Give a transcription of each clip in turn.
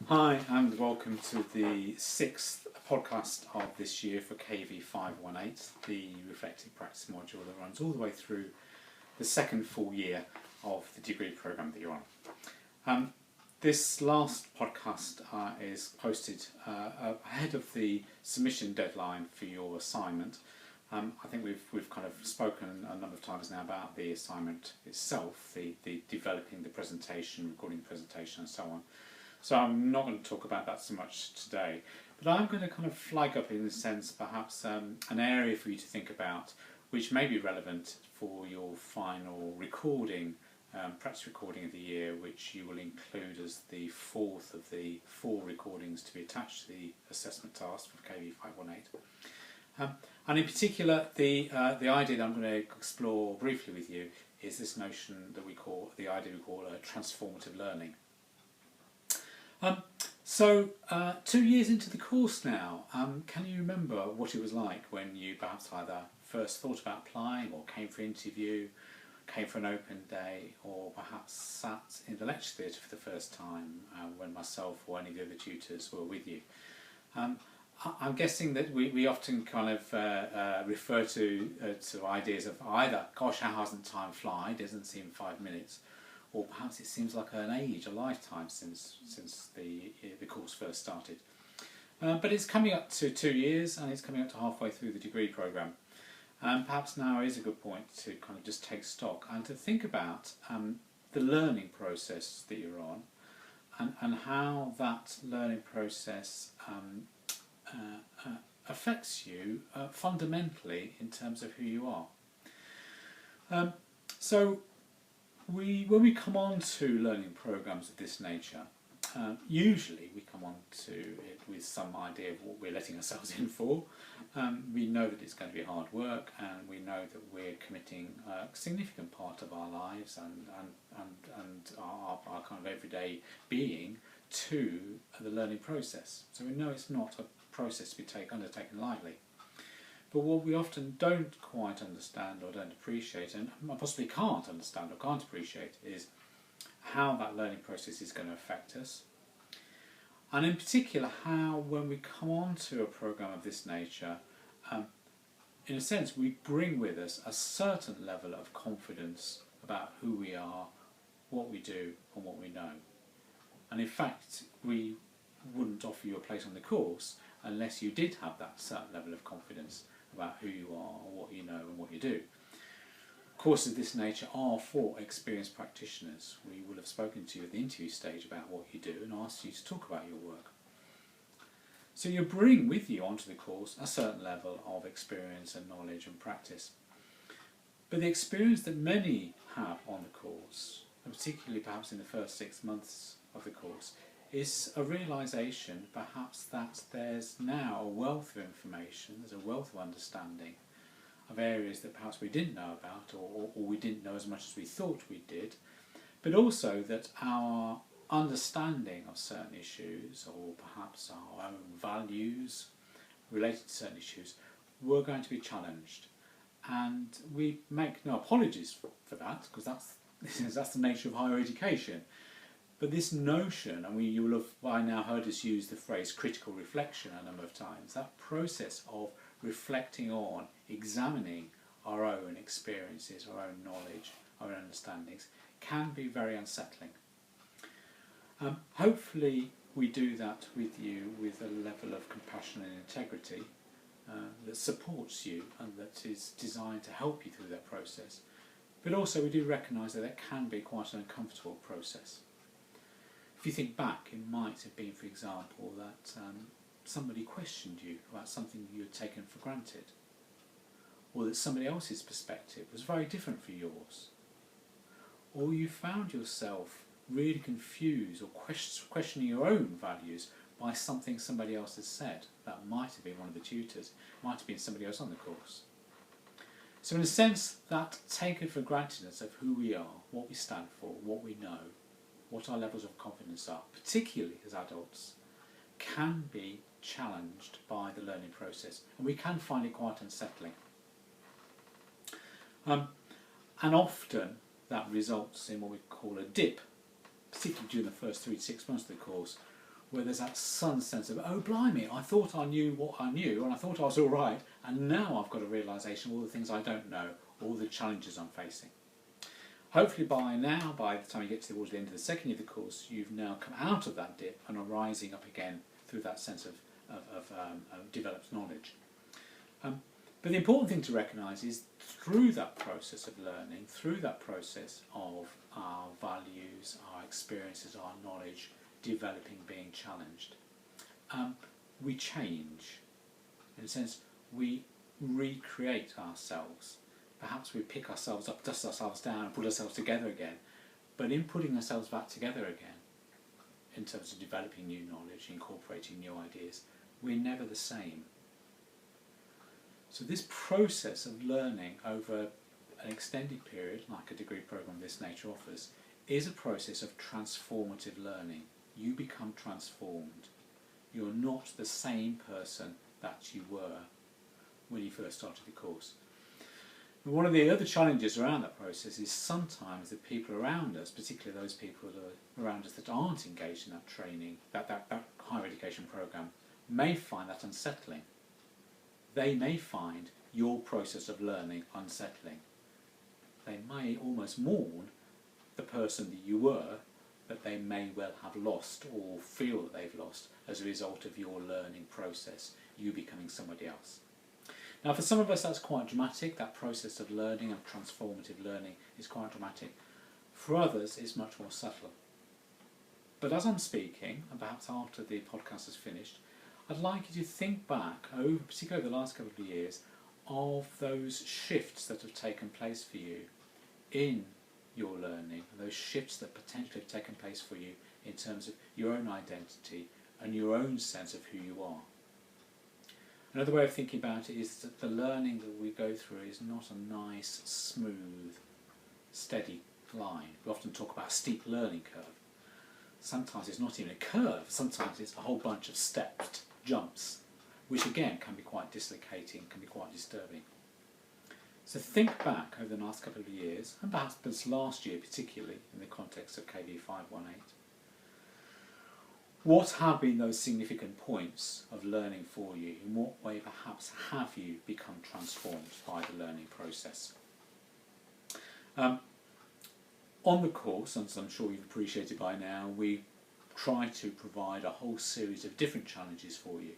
Hi, and welcome to the sixth podcast of this year for KV518, the reflective practice module that runs all the way through the second full year of the degree programme that you're on. This last podcast is posted ahead of the submission deadline for your assignment. I think we've kind of spoken a number of times now about the assignment itself, the developing the presentation, recording the presentation and so on. So I'm not going to talk about that so much today, but I'm going to kind of flag up in a sense perhaps an area for you to think about which may be relevant for your final recording, practice recording of the year, which you will include as the fourth of the 4 recordings to be attached to the assessment task for KV518. And in particular, the idea that I'm going to explore briefly with you is this notion that we call transformative learning. So 2 years into the course now, can you remember what it was like when you perhaps either first thought about applying or came for an interview, came for an open day, or perhaps sat in the lecture theatre for the first time when myself or any of the other tutors were with you? I'm guessing that we often kind of refer to ideas of either, gosh, how hasn't time fly, doesn't seem 5 minutes, or perhaps it seems like an age, a lifetime since the course first started. But it's coming up to 2 years, and it's coming up to halfway through the degree programme. And perhaps now is a good point to kind of just take stock and to think about the learning process that you're on, and how that learning process affects you fundamentally in terms of who you are. So when we come on to learning programs of this nature, usually we come on to it with some idea of what we're letting ourselves in for. We know that it's going to be hard work, and we know that we're committing a significant part of our lives and our kind of everyday being to the learning process. So we know it's not a process to be undertaken lightly. But what we often don't quite understand or don't appreciate, and possibly can't understand or can't appreciate, is how that learning process is going to affect us. And in particular, how when we come on to a programme of this nature, in a sense, we bring with us a certain level of confidence about who we are, what we do, and what we know. And in fact, we wouldn't offer you a place on the course unless you did have that certain level of confidence about who you are, what you know, and what you do. Courses of this nature are for experienced practitioners. We will have spoken to you at the interview stage about what you do and asked you to talk about your work. So you bring with you onto the course a certain level of experience and knowledge and practice. But the experience that many have on the course, and particularly perhaps in the first 6 months of the course, is a realisation perhaps that there's now a wealth of information, there's a wealth of understanding of areas that perhaps we didn't know about, or we didn't know as much as we thought we did, but also that our understanding of certain issues, or perhaps our own values related to certain issues, were going to be challenged. And we make no apologies for that, because that's the nature of higher education. But this notion, and you will have by now heard us use the phrase critical reflection a number of times, that process of reflecting on, examining our own experiences, our own knowledge, our own understandings, can be very unsettling. Hopefully we do that with you with a level of compassion and integrity that supports you and that is designed to help you through that process. But also we do recognise that it can be quite an uncomfortable process. If you think back, it might have been, for example, that somebody questioned you about something you had taken for granted, or that somebody else's perspective was very different from yours, or you found yourself really confused or questioning your own values by something somebody else has said. That might have been one of the tutors, might have been somebody else on the course. So in a sense, that taken for grantedness of who we are, what we stand for, what we know, what our levels of confidence are, particularly as adults, can be challenged by the learning process, and we can find it quite unsettling. And often that results in what we call a dip, particularly during the first 3 to 6 months of the course, where there's that sudden sense of, oh blimey, I thought I knew what I knew and I thought I was all right, and now I've got a realisation of all the things I don't know, all the challenges I'm facing. Hopefully by the time you get towards the end of the second year of the course, you've now come out of that dip and are rising up again through that sense of developed knowledge. But the important thing to recognise is through that process of learning, through that process of our values, our experiences, our knowledge, developing, being challenged, we change. In a sense, we recreate ourselves. Perhaps we pick ourselves up, dust ourselves down and put ourselves together again. But in putting ourselves back together again, in terms of developing new knowledge, incorporating new ideas, we're never the same. So this process of learning over an extended period, like a degree programme of this nature offers, is a process of transformative learning. You become transformed. You're not the same person that you were when you first started the course. And one of the other challenges around that process is sometimes the people around us, particularly those people that are around us that aren't engaged in that training, that higher education programme, may find that unsettling. They may find your process of learning unsettling. They may almost mourn the person that you were, that they may well have lost or feel that they've lost as a result of your learning process, you becoming somebody else. Now for some of us that's quite dramatic, that process of learning and transformative learning is quite dramatic. For others it's much more subtle. But as I'm speaking, and perhaps after the podcast is finished, I'd like you to think back, particularly over the last couple of years, of those shifts that have taken place for you in your learning, those shifts that potentially have taken place for you in terms of your own identity and your own sense of who you are. Another way of thinking about it is that the learning that we go through is not a nice, smooth, steady line. We often talk about a steep learning curve. Sometimes it's not even a curve, sometimes it's a whole bunch of stepped jumps, which again can be quite dislocating, can be quite disturbing. So think back over the last couple of years, and perhaps this last year particularly, in the context of KV518. What have been those significant points of learning for you? In what way perhaps have you become transformed by the learning process? On the course, and as I'm sure you've appreciated by now, we try to provide a whole series of different challenges for you.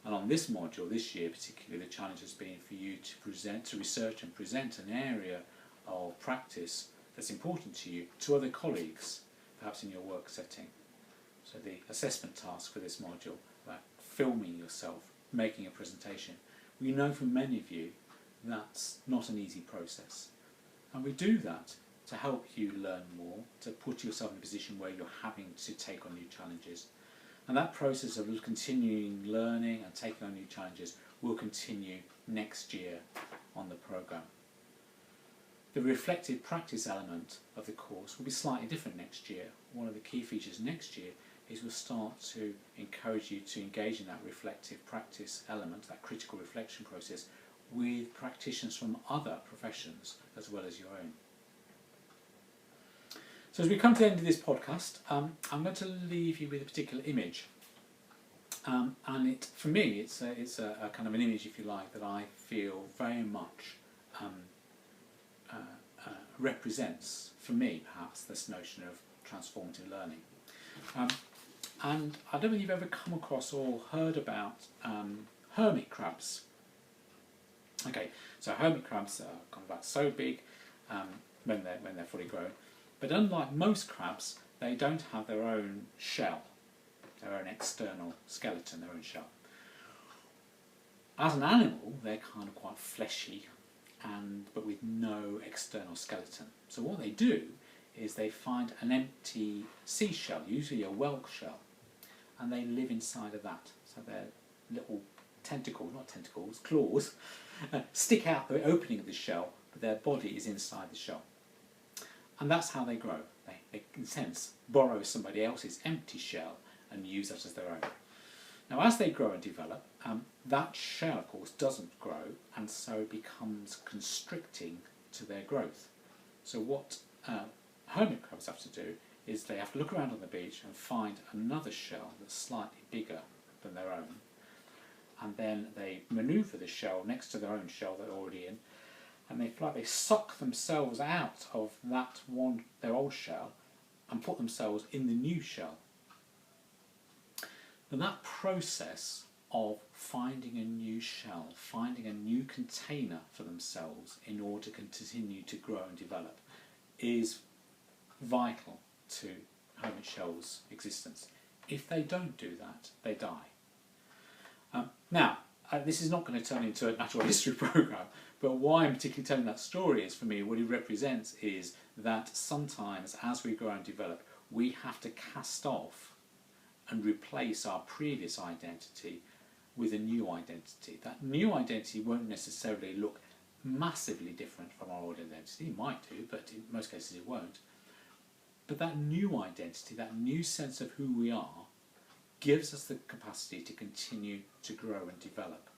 And on this module, this year particularly, the challenge has been for you to research and present an area of practice that's important to you to other colleagues, perhaps in your work setting. So the assessment task for this module, about filming yourself, making a presentation, we know from many of you that's not an easy process. And we do that to help you learn more, to put yourself in a position where you're having to take on new challenges. And that process of continuing learning and taking on new challenges will continue next year on the programme. The reflective practice element of the course will be slightly different next year. One of the key features next year is we'll start to encourage you to engage in that reflective practice element, that critical reflection process, with practitioners from other professions as well as your own. So as we come to the end of this podcast, I'm going to leave you with a particular image. And for me, it's a kind of an image, if you like, that I feel very much represents, for me perhaps, this notion of transformative learning. And I don't know if you've ever come across or heard about hermit crabs. Okay, so hermit crabs are kind of about so big when they're fully grown. But unlike most crabs, they don't have their own shell, their own external skeleton, their own shell. As an animal, they're kind of quite fleshy, but with no external skeleton. So what they do is they find an empty seashell, usually a whelk shell, and they live inside of that. So their little claws, stick out the opening of the shell, but their body is inside the shell. And that's how they grow. They in a sense, borrow somebody else's empty shell and use that as their own. Now as they grow and develop, that shell of course doesn't grow, and so it becomes constricting to their growth. So what hermit crabs have to do is they have to look around on the beach and find another shell that's slightly bigger than their own, and then they manoeuvre the shell next to their own shell they're already in, and they suck themselves out of that one, their old shell, and put themselves in the new shell. And that process of finding a new shell, finding a new container for themselves in order to continue to grow and develop, is vital to hermit shells' existence. If they don't do that, they die. Now, this is not going to turn into a natural history program, but why I'm particularly telling that story is, for me, what it represents is that sometimes as we grow and develop, we have to cast off and replace our previous identity with a new identity. That new identity won't necessarily look massively different from our old identity. It might do, but in most cases it won't. But that new identity, that new sense of who we are, gives us the capacity to continue to grow and develop.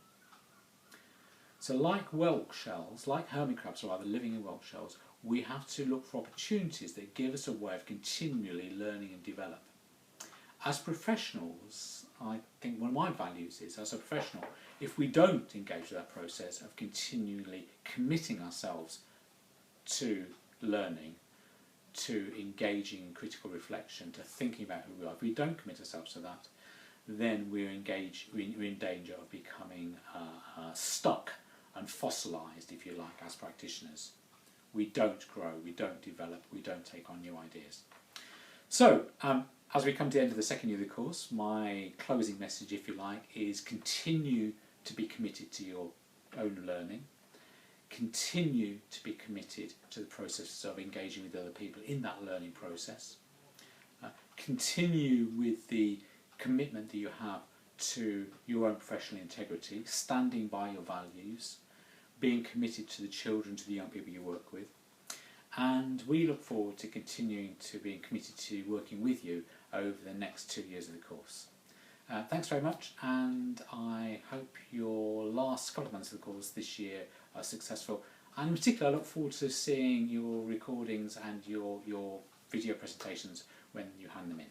So like whelk shells, like hermit crabs, or rather living in whelk shells, we have to look for opportunities that give us a way of continually learning and develop. As professionals, I think one of my values is, as a professional, if we don't engage with that process of continually committing ourselves to learning, to engaging in critical reflection, to thinking about who we are, if we don't commit ourselves to that, then we're in danger of becoming stuck and fossilised, if you like, as practitioners. We don't grow, we don't develop, we don't take on new ideas. So, as we come to the end of the second year of the course, my closing message, if you like, is continue to be committed to your own learning, continue to be committed to the process of engaging with other people in that learning process, continue with the commitment that you have to your own professional integrity, standing by your values, being committed to the children, to the young people you work with, and we look forward to continuing to being committed to working with you over the next 2 years of the course. Thanks very much, and I hope your last couple of months of the course this year are successful, and in particular I look forward to seeing your recordings and your video presentations when you hand them in.